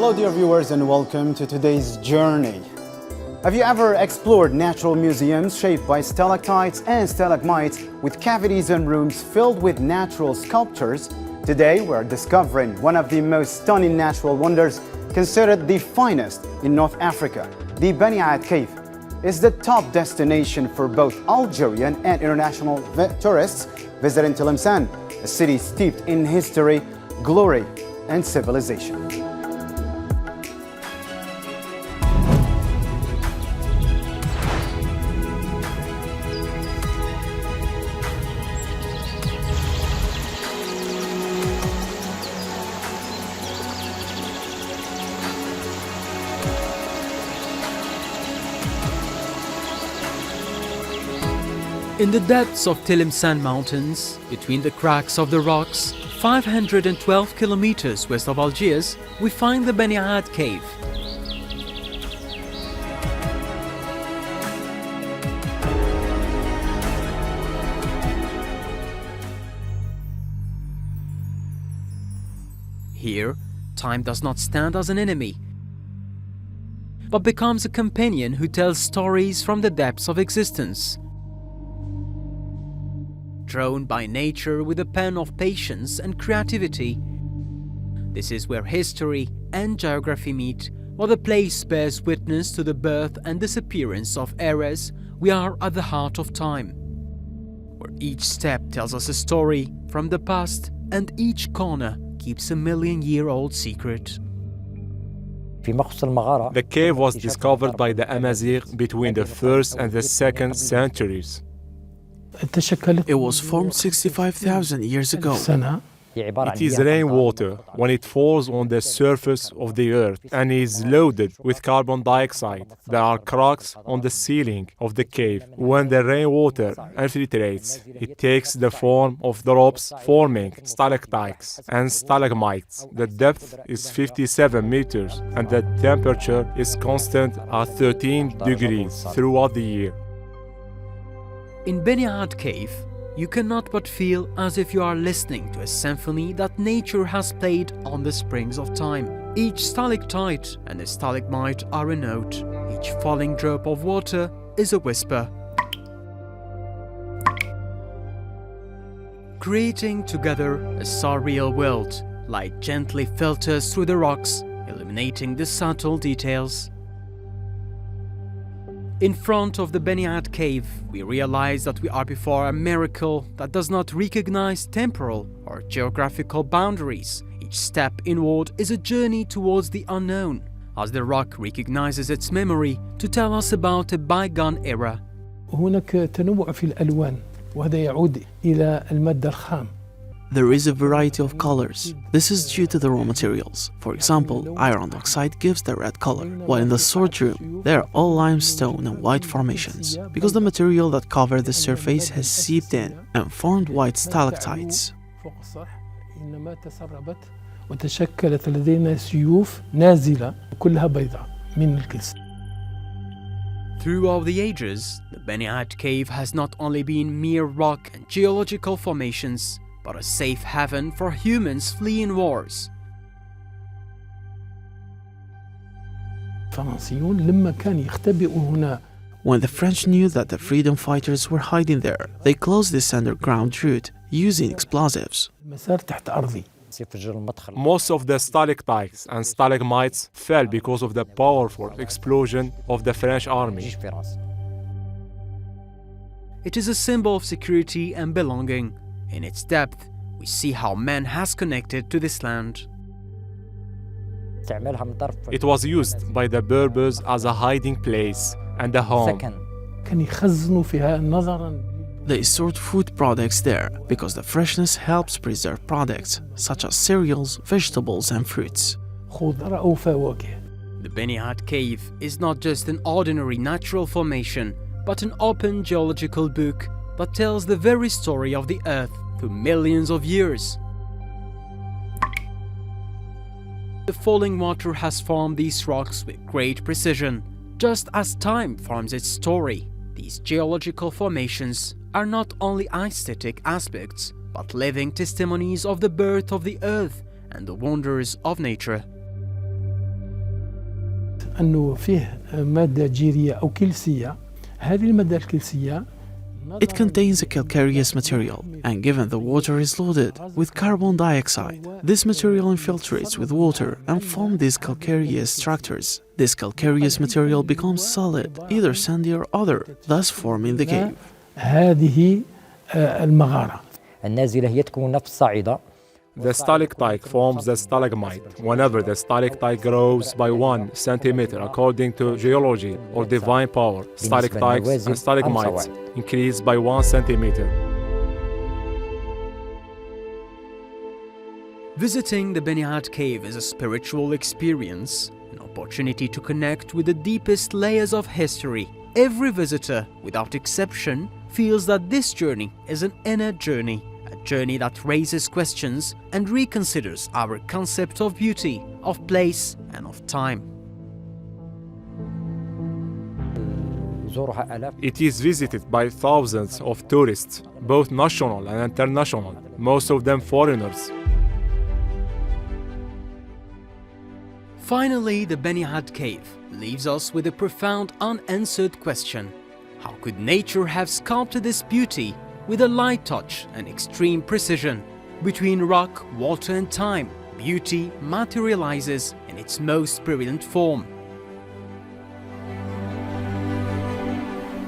Hello dear viewers and welcome to today's journey. Have you ever explored natural museums shaped by stalactites and stalagmites with cavities and rooms filled with natural sculptures? Today we're discovering one of the most stunning natural wonders considered the finest in North Africa. The Beni Add cave is the top destination for both Algerian and international tourists visiting Tlemcen, a city steeped in history, glory and civilization. In the depths of Tlemcen mountains, between the cracks of the rocks, 512 kilometers west of Algiers, we find the Beni Add cave. Here, time does not stand as an enemy, but becomes a companion who tells stories from the depths of existence. Drawn by nature with a pen of patience and creativity, this is where history and geography meet. While the place bears witness to the birth and disappearance of eras, we are at the heart of time, where each step tells us a story from the past and each corner keeps a million-year-old secret. The cave was discovered by the Amazigh between the 1st and the 2nd centuries. It was formed 65,000 years ago. It is rainwater when it falls on the surface of the earth and is loaded with carbon dioxide. There are cracks on the ceiling of the cave. When the rainwater infiltrates, it takes the form of drops, forming stalactites and stalagmites. The depth is 57 meters and the temperature is constant at 13 degrees throughout the year. In Beni Add cave, you cannot but feel as if you are listening to a symphony that nature has played on the springs of time. Each stalactite and a stalagmite are a note. Each falling drop of water is a whisper, creating together a surreal world. Light gently filters through the rocks, illuminating the subtle details. In front of the Beni Add cave, we realize that we are before a miracle that does not recognize temporal or geographical boundaries. Each step inward is a journey towards the unknown, as the rock recognizes its memory to tell us about a bygone era. هناك تنوع في الألوان وهذا يعود إلى المادة الخام. There is a variety of colors. This is due to the raw materials. For example, iron oxide gives the red color, while in the sword room, they are all limestone and white formations, because the material that covered the surface has seeped in and formed white stalactites. وتشكلت لدينا سيوف نازلة كلها بيضاء من الكلس. Throughout the ages, the Beni Add cave has not only been mere rock and geological formations, but a safe haven for humans fleeing wars. When the French knew that the freedom fighters were hiding there, they closed this underground route using explosives. Most of the stalactites and stalagmites fell because of the powerful explosion of the French army. It is a symbol of security and belonging. In its depth, we see how man has connected to this land. It was used by the Berbers as a hiding place and a home. They stored food products there because the freshness helps preserve products such as cereals, vegetables and fruits. The Beni Add cave is not just an ordinary natural formation, but an open geological book that tells the very story of the Earth through millions of years. The falling water has formed these rocks with great precision. Just as time forms its story, these geological formations are not only aesthetic aspects, but living testimonies of the birth of the Earth and the wonders of nature. أنه فيه مادة جيرية أو كلسية. هذه المادة الكلسية It contains a calcareous material, and given the water is loaded with carbon dioxide, this material infiltrates with water and forms these calcareous structures. This calcareous material becomes solid, either sandy or other, thus forming the cave. هذه المغارة. النازلة هي تكون نفس صاعدة. The stalactite forms the stalagmite. Whenever the stalactite grows by 1 centimeter according to geology or divine power, stalactites and stalagmites increase by 1 centimeter. Visiting the Beni Add cave is a spiritual experience, an opportunity to connect with the deepest layers of history. Every visitor, without exception, feels that this journey is an inner journey. A journey that raises questions and reconsiders our concept of beauty, of place and of time. It is visited by thousands of tourists, both national and international, most of them foreigners. Finally, the Beni Add cave leaves us with a profound unanswered question. How could nature have sculpted this beauty with a light touch and extreme precision? Between rock, water and time, beauty materializes in its most brilliant form.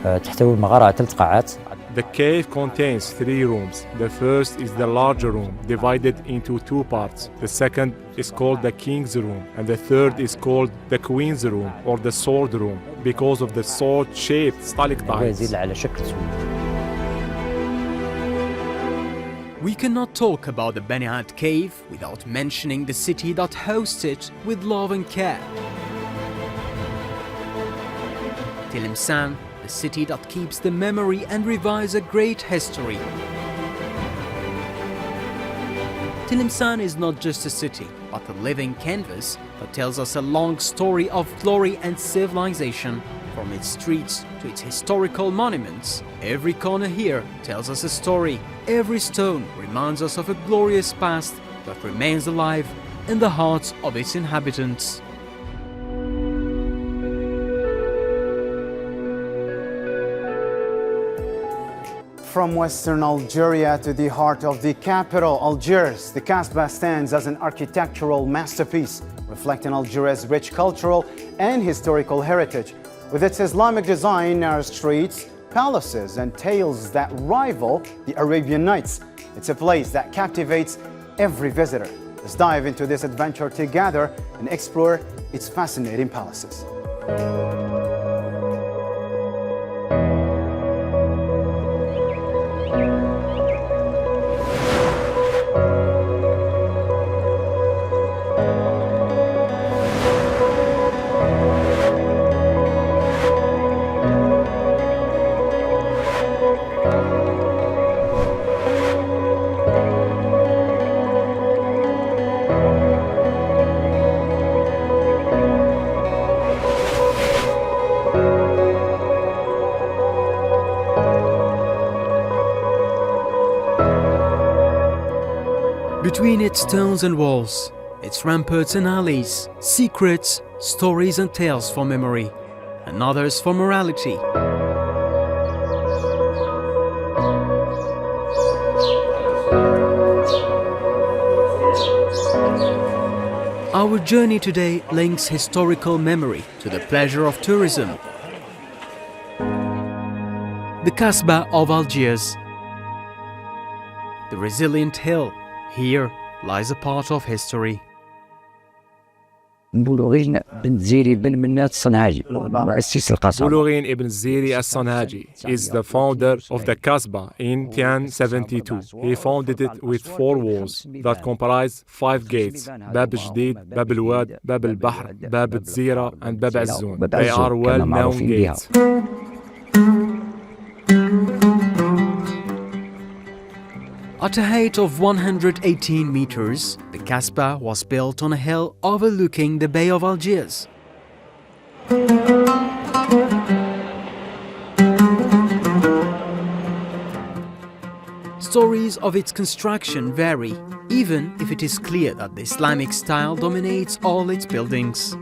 تحتوي المغارة على 3 قاعات. The cave contains 3 rooms. The first is the larger room, divided into 2 parts. The second is called the king's room, and the third is called the queen's room or the sword room because of the sword-shaped stalactites. We cannot talk about the Beni Add cave without mentioning the city that hosts it with love and care. Tlemcen, the city that keeps the memory and revives a great history. Tlemcen is not just a city, but a living canvas that tells us a long story of glory and civilization. From its streets to its historical monuments, every corner here tells us a story. Every stone reminds us of a glorious past that remains alive in the hearts of its inhabitants. From western Algeria to the heart of the capital, Algiers, the Casbah stands as an architectural masterpiece, reflecting Algeria's rich cultural and historical heritage. With its Islamic design, narrow streets, palaces, and tales that rival the Arabian Nights, it's a place that captivates every visitor. Let's dive into this adventure together and explore its fascinating palaces. Between its stones and walls, its ramparts and alleys, secrets, stories and tales for memory, and others for morality. Our journey today links historical memory to the pleasure of tourism. The Casbah of Algiers, the resilient hill. Here lies a part of history. بولغين بن زيري بن منات الصنهاجي مؤسس القصبة. Bulughine ibn Ziri al-Sanhaji is the founder of the Kasbah in 1072. He founded it with 4 walls that comprise 5 gates: Bab al-Jadid, Bab al-Wad, Bab al-Bahr, Bab al-Zira, and Bab al-Zoon. They are well-known gates. At a height of 118 meters, the Casbah was built on a hill overlooking the Bay of Algiers. Stories of its construction vary, even if it is clear that the Islamic style dominates all its buildings.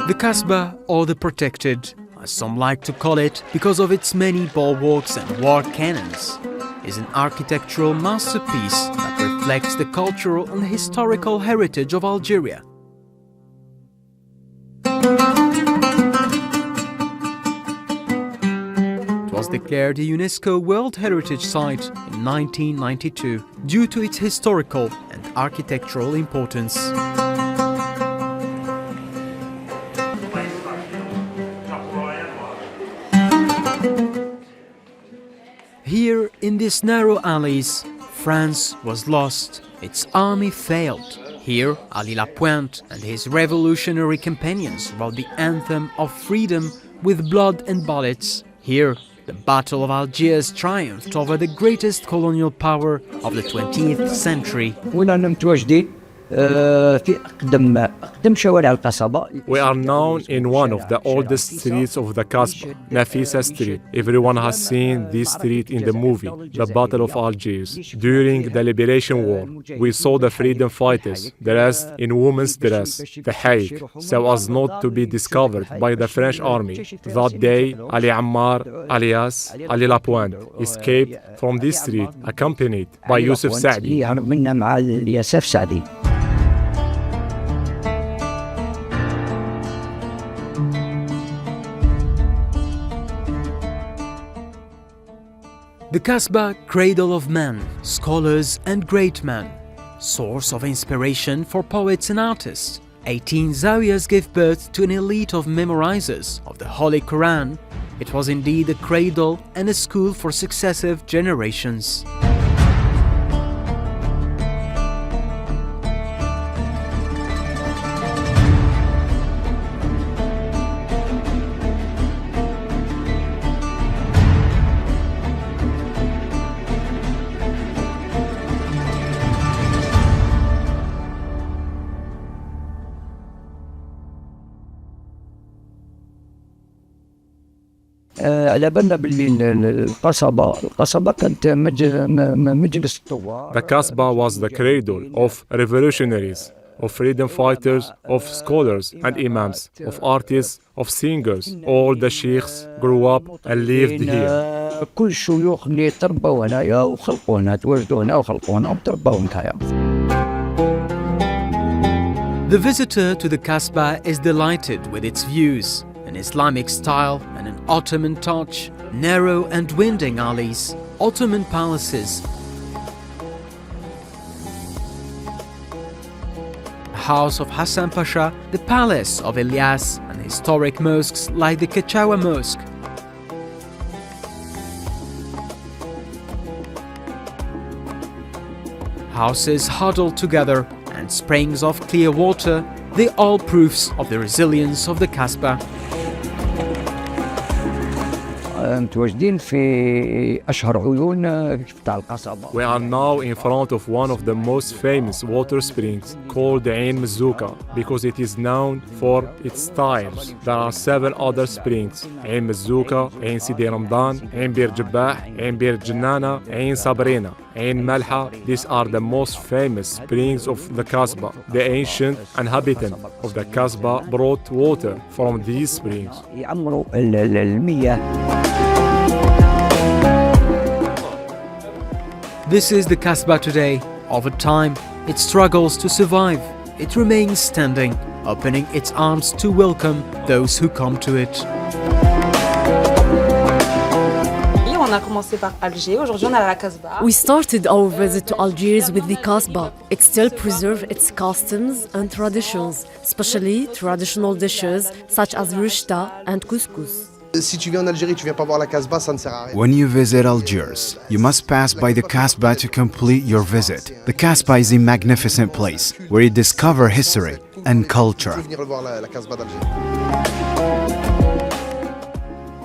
The Kasbah, or the Protected, as some like to call it because of its many bulwarks and war cannons, is an architectural masterpiece that reflects the cultural and historical heritage of Algeria. It was declared a UNESCO World Heritage Site in 1992 due to its historical and architectural importance. Here, in these narrow alleys, France was lost, its army failed. Here, Ali Lapointe and his revolutionary companions wrote the anthem of freedom with blood and bullets. Here, the Battle of Algiers triumphed over the greatest colonial power of the 20th century. في أقدم شوارع القصبة. We are now in one of the oldest streets of the Casbah, Nafisa Street. Everyone has seen this street in the movie, The Battle of Algiers. During the Liberation War, we saw the freedom fighters dressed in women's dress, the haik, so as not to be discovered by the French army. That day, Ali Ammar, alias Ali Lapointe, escaped from this street, accompanied by Youssef Saadi. The Kasbah, cradle of men, scholars and great men, source of inspiration for poets and artists. 18 zawiyas gave birth to an elite of memorizers of the Holy Quran. It was indeed a cradle and a school for successive generations. على بالنا باللي القصبة كانت مجلس الثوار. The Kasbah was the cradle of revolutionaries, of freedom fighters, of scholars and imams, of artists, of singers. All the sheikhs grew up and lived here. كل الشيوخ اللي تربوا هنايا وخلقوا هنا تواجدوا هنا وخلقوا هنا وتربوا هنايا. The visitor to the Kasbah is delighted with its views, an Islamic style and an Ottoman touch, narrow and winding alleys, Ottoman palaces, the house of Hassan Pasha, the palace of Ilyas, and historic mosques like the Kechawa Mosque. Houses huddled together and springs of clear water, they all proofs of the resilience of the Kasbah. متواجدين في أشهر عيون بتاع القصبة. We are now in front of one of the most famous water springs called Ain Mzouka because it is known for its styles. There are 7 other springs: Ain Mzouka, Ain Sidi Ramadan, Ain Bir Jabbah, Ain Bir Jannana, Ain Sabrina, Ain Malha. These are the most famous springs of the Kasbah. The ancient inhabitants of the Kasbah brought water from these springs. يعمروا المياه. This is the Kasbah today. Over time, it struggles to survive. It remains standing, opening its arms to welcome those who come to it. We started our visit to Algiers with the Kasbah. It still preserves its customs and traditions, especially traditional dishes such as rishta and couscous. When you visit Algiers, you must pass by the Casbah to complete your visit. The Casbah is a magnificent place where you discover history and culture.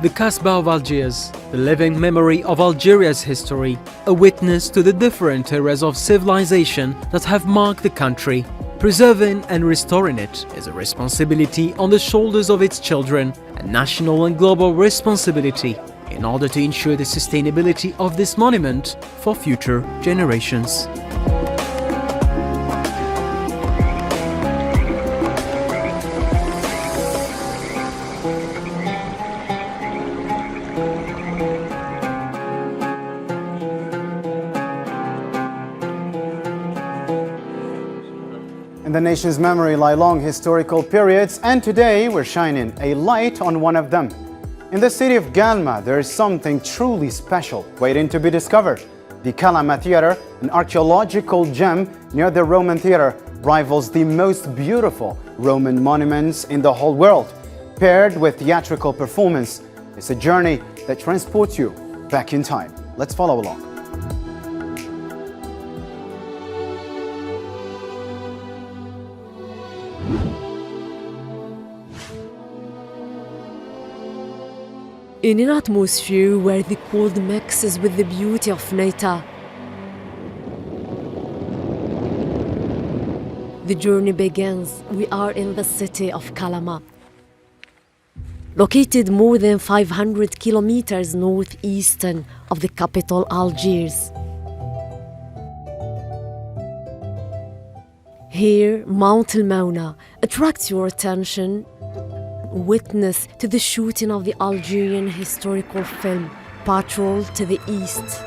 The Casbah of Algiers, the living memory of Algeria's history, a witness to the different eras of civilization that have marked the country. Preserving and restoring it is a responsibility on the shoulders of its children, a national and global responsibility in order to ensure the sustainability of this monument for future generations. the nation's memory lie long historical periods, and today we're shining a light on one of them. In the city of Guelma, there is something truly special waiting to be discovered. The Kalama Theater, an archaeological gem near the Roman Theater, rivals the most beautiful Roman monuments in the whole world. Paired with theatrical performance, it's a journey that transports you back in time. Let's follow along. In an atmosphere where the cold mixes with the beauty of Neta, the journey begins. We are in the city of Kalama, located more than 500 kilometers northeastern of the capital Algiers. Here, Mount Tlemcen attracts your attention. Witness to the shooting of the Algerian historical film Patrol to the east.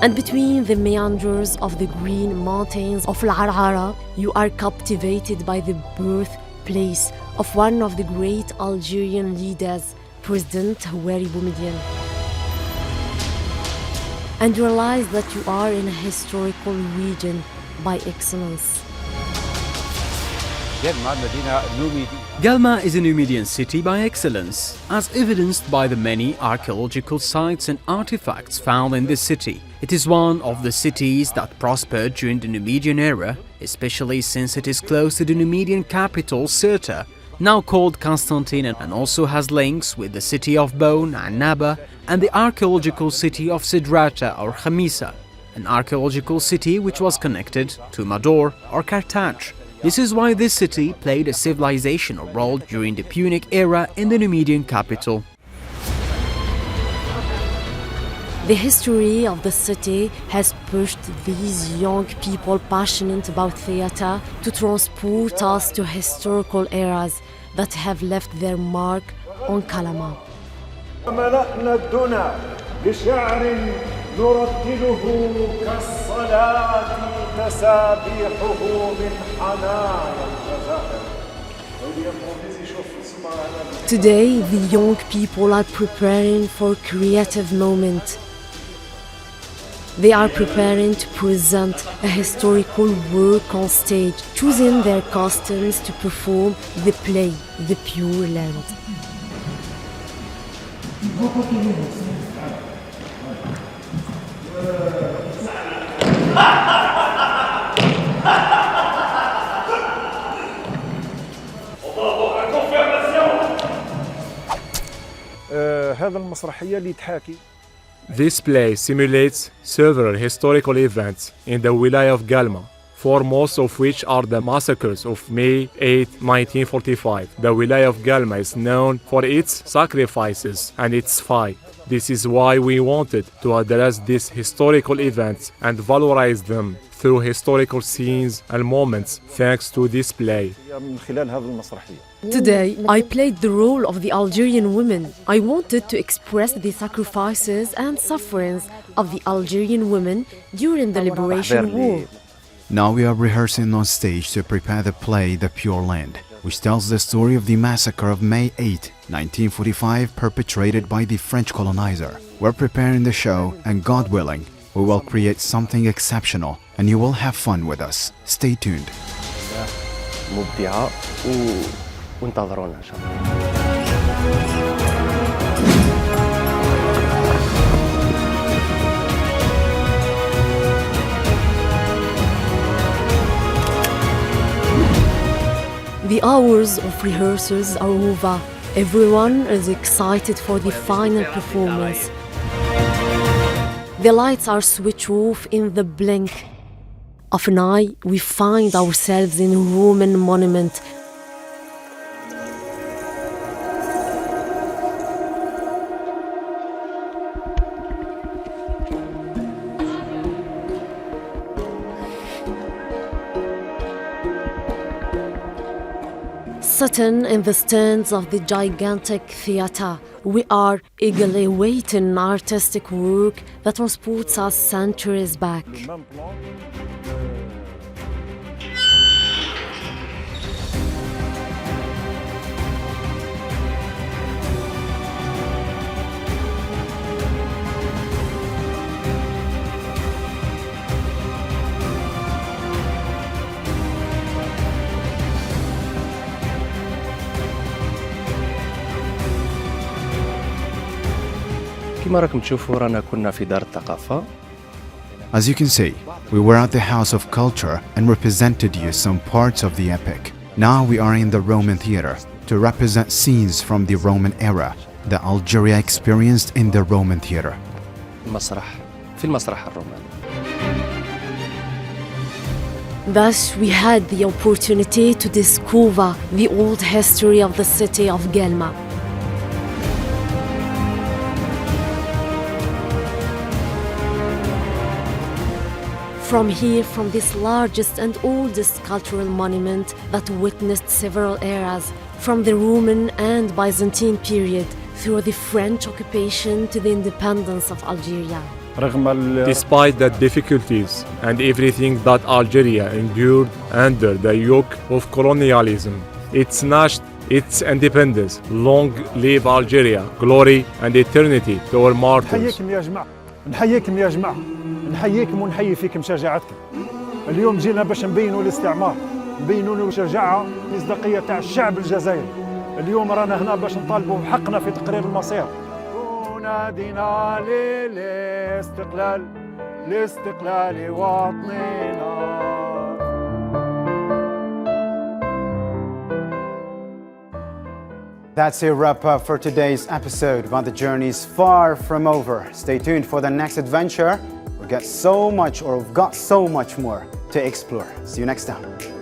And between the meanders of the green mountains of Al-Arara, you are captivated by the birthplace of one of the great Algerian leaders, President Houari Boumediene. And realize that you are in a historical region by excellence. Guelma is a Numidian city by excellence, as evidenced by the many archaeological sites and artifacts found in this city. It is one of the cities that prospered during the Numidian era, especially since it is close to the Numidian capital Sirte, now called Constantine, and also has links with the city of Bone and Naba and the archaeological city of Sidrata or Khamisa, an archaeological city which was connected to Mador or Carthage. This is why this city played a civilizational role during the Punic era in the Numidian capital. The history of the city has pushed these young people passionate about theater to transport us to historical eras that have left their mark on Kalama. نرتله كالصلاة تسابيحه من حنايا الجزائر. Today, the young people are preparing for a creative moment. They are preparing to present a historical work on stage, choosing their costumes to perform the play, The Pure Land. This play simulates several historical events in the Wilayah of Guelma, foremost of which are the massacres of May 8, 1945. The Wilayah of Guelma is known for its sacrifices and its fight. This is why we wanted to address these historical events and valorize them through historical scenes and moments thanks to this play. Today, I played the role of the Algerian women. I wanted to express the sacrifices and sufferings of the Algerian women during the Liberation War. Now we are rehearsing on stage to prepare the play The Pure Land, which tells the story of the massacre of May 8, 1945, perpetrated by the French colonizer. We're preparing the show, and God willing, we will create something exceptional, and you will have fun with us. Stay tuned. وانتظرونا إن شاء الله. The hours of rehearsals are over. Everyone is excited for the final performance. The lights are switched off in the blink of an eye. We find ourselves in a Roman monument. Sitting in the stands of the gigantic theater, we are eagerly awaiting an artistic work that transports us centuries back. كما راكم تشوفوا رانا كنا في دار الثقافة. As you can see, we were at the House of Culture and represented you some parts of the epic. Now we are in the Roman theater to represent scenes from the Roman era that Algeria experienced in the Roman theater. في المسرح الروماني. Thus, we had the opportunity to discover the old history of the city of Guelma. From here, from this largest and oldest cultural monument that witnessed several eras, from the Roman and Byzantine period, through the French occupation to the independence of Algeria. Despite the difficulties and everything that Algeria endured under the yoke of colonialism, it snatched its independence. Long live Algeria, glory and eternity to our martyrs. نحييكم يا جماعة، نحييكم يا جماعة، نحييكم ونحيي فيكم شجاعتكم. اليوم جينا باش نبينوا الاستعمار، نبينوا الشجاعة المصداقية تاع الشعب الجزائري. اليوم رانا هنا باش نطالبوا بحقنا في تقرير المصير. ونادينا للاستقلال، لاستقلال وطننا. That's a wrap-up for today's episode, but the journey is far from over. Stay tuned for the next adventure. We've got so much more to explore. See you next time.